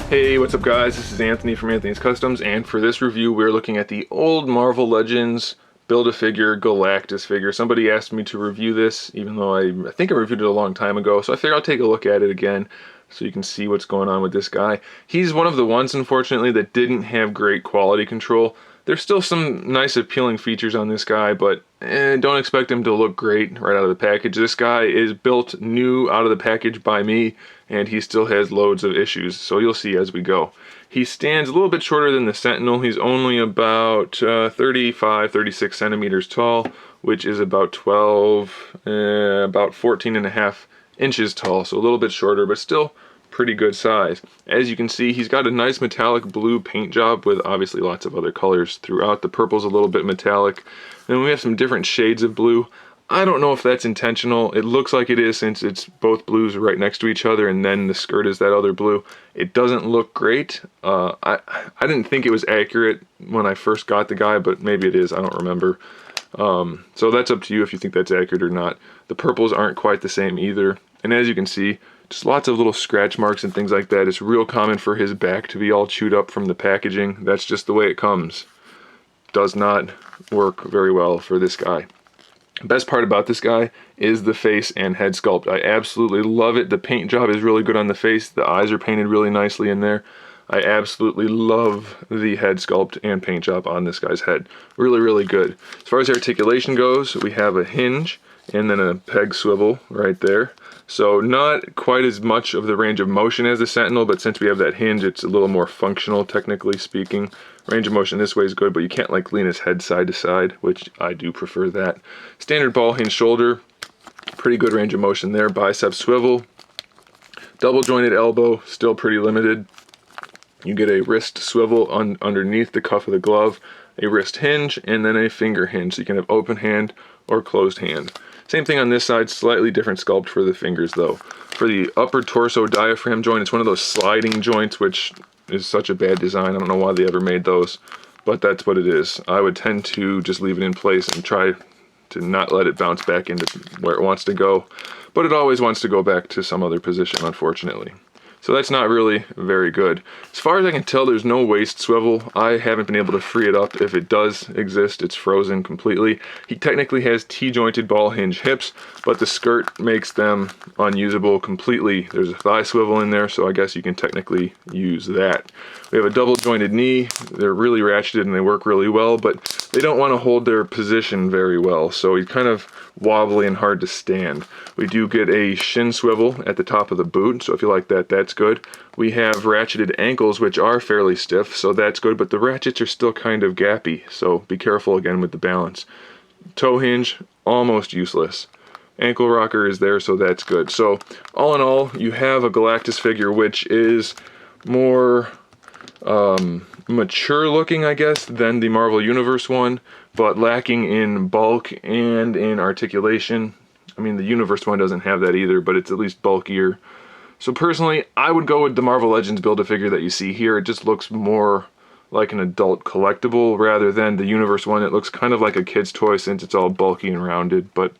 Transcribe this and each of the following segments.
Hey, what's up guys? This is Anthony from Anthony's Customs, and for this review we're looking at the old Marvel Legends Build-A-Figure Galactus figure. Somebody asked me to review this, even though I think I reviewed it a long time ago, so I figured I'll take a look at it again so you can see what's going on with this guy. He's one of the ones, unfortunately, that didn't have great quality control. There's still some nice appealing features on this guy, but don't expect him to look great right out of the package. This guy is built new out of the package by me, and he still has loads of issues, so you'll see as we go. He stands a little bit shorter than the Sentinel. He's only about 36 centimeters tall, which is about 14 and a half inches tall, so a little bit shorter, but still pretty good size. As you can see, he's got a nice metallic blue paint job with obviously lots of other colors throughout. The purple's a little bit metallic, and we have some different shades of blue. I don't know if that's intentional. It looks like it is, since it's both blues right next to each other, and then the skirt is that other blue. It doesn't look great. I didn't think it was accurate when I first got the guy, but maybe it is. I don't remember. So that's up to you if you think that's accurate or not. The purples aren't quite the same either. And as you can see, just lots of little scratch marks and things like that. It's real common for his back to be all chewed up from the packaging. That's just the way it comes. Does not work very well for this guy. Best part about this guy is the face and head sculpt. I absolutely love it. The paint job is really good on the face. The eyes are painted really nicely in there. I absolutely love the head sculpt and paint job on this guy's head. Really, really good. As far as articulation goes, we have a hinge and then a peg swivel right there. So not quite as much of the range of motion as the Sentinel, but since we have that hinge, it's a little more functional, technically speaking. Range of motion this way is good, but you can't like lean his head side to side, which I do prefer that. Standard ball hinge shoulder, pretty good range of motion there. Bicep swivel, double jointed elbow, still pretty limited. You get a wrist swivel underneath the cuff of the glove, a wrist hinge, and then a finger hinge, so you can have open hand or closed hand. Same thing on this side, slightly different sculpt for the fingers though. For the upper torso diaphragm joint, it's one of those sliding joints, which is such a bad design. I don't know why they ever made those, but that's what it is. I would tend to just leave it in place and try to not let it bounce back into where it wants to go, but it always wants to go back to some other position, unfortunately. So that's not really very good. As far as I can tell, there's no waist swivel. I haven't been able to free it up. If it does exist, it's frozen completely. He technically has T-jointed ball hinge hips, but the skirt makes them unusable completely. There's a thigh swivel in there, so I guess you can technically use that. We have a double jointed knee. They're really ratcheted and they work really well, but they don't want to hold their position very well, so he's kind of wobbly and hard to stand. We do get a shin swivel at the top of the boot, so if you like that, that's good. We have ratcheted ankles, which are fairly stiff, so that's good, but the ratchets are still kind of gappy, so be careful again with the balance. Toe hinge, almost useless. Ankle rocker is there, so that's good. So all in all, you have a Galactus figure which is more mature looking, I guess, than the Marvel Universe one, but lacking in bulk and in articulation. I mean, the Universe one doesn't have that either, but it's at least bulkier. So personally, I would go with the Marvel Legends Build-A-Figure that you see here. It just looks more like an adult collectible rather than the Universe one. It looks kind of like a kid's toy since it's all bulky and rounded, but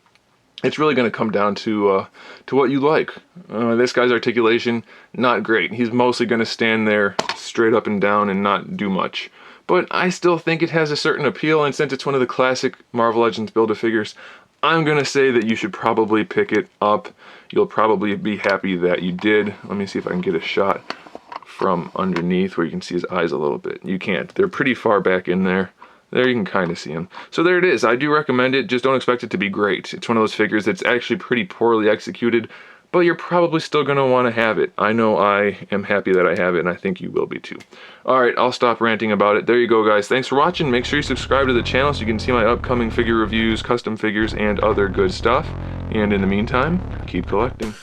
it's really going to come down to what you like. This guy's articulation, not great. He's mostly going to stand there straight up and down and not do much. But I still think it has a certain appeal, and since it's one of the classic Marvel Legends Build-A-Figures, I'm going to say that you should probably pick it up. You'll probably be happy that you did. Let me see if I can get a shot from underneath where you can see his eyes a little bit. You can't. They're pretty far back in there. There you can kind of see him. So there it is. I do recommend it. Just don't expect it to be great. It's one of those figures that's actually pretty poorly executed, but you're probably still going to want to have it. I know I am happy that I have it, and I think you will be too. Alright, I'll stop ranting about it. There you go, guys. Thanks for watching. Make sure you subscribe to the channel so you can see my upcoming figure reviews, custom figures, and other good stuff. And in the meantime, keep collecting.